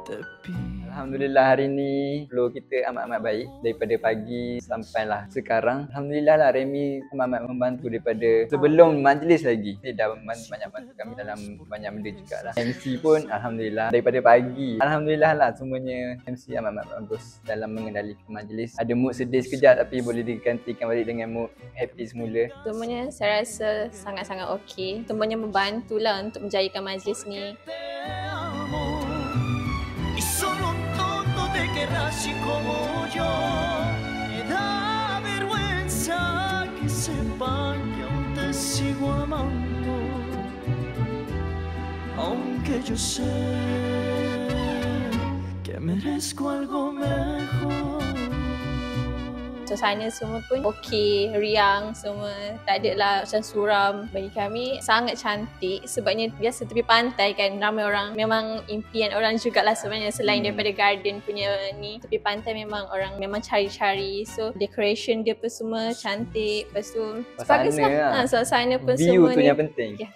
Alhamdulillah hari ni flow kita amat-amat baik. Daripada pagi sampailah sekarang, Alhamdulillah lah Remy amat-amat membantu daripada sebelum majlis lagi. Dia dah banyak bantu kami dalam banyak benda jugalah. MC pun Alhamdulillah daripada pagi. Alhamdulillah lah semuanya MC amat-amat bagus dalam mengendalikan majlis. Ada mood sedih sekejap tapi boleh digantikan balik dengan mood happy semula. Semuanya saya rasa sangat-sangat okey. Semuanya membantulah untuk menjayakan majlis ni. Así como yo, me da vergüenza que sepan que aún te sigo amando, aunque yo sé que merezco algo mejor. Suasana semua pun okey, riang semua, tak ada lah macam suram. Bagi kami sangat cantik sebabnya biasa tepi pantai kan, ramai orang, memang impian orang jugalah sebenarnya selain daripada garden punya ni. Tepi pantai memang orang memang cari-cari, so decoration dia pun semua cantik. Lepas tu Suasana lah. Suasana pun view semua tu ni yang penting. Ya.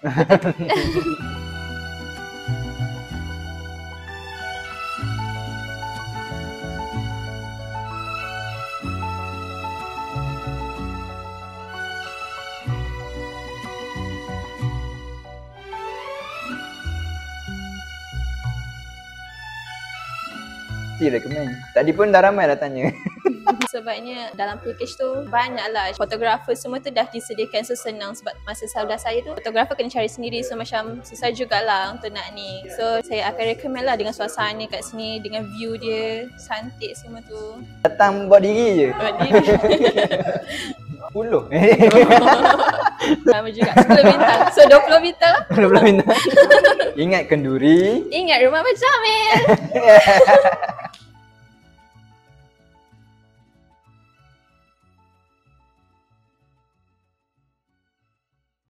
Recommend. Tadi pun dah ramai dah tanya. Sebabnya dalam package tu banyaklah fotografer semua tu dah disediakan, so senang sebab masa sebelah saya tu fotografer kena cari sendiri, so macam susah jugalah untuk nak ni. So saya akan recommend lah dengan suasana kat sini, dengan view dia cantik semua tu. Datang buat diri je. Buat diri. 10. Sama juga 10 bintang. So 20 bintang. 20 bintang. Ingat kenduri. Ingat rumah Pak Jamil.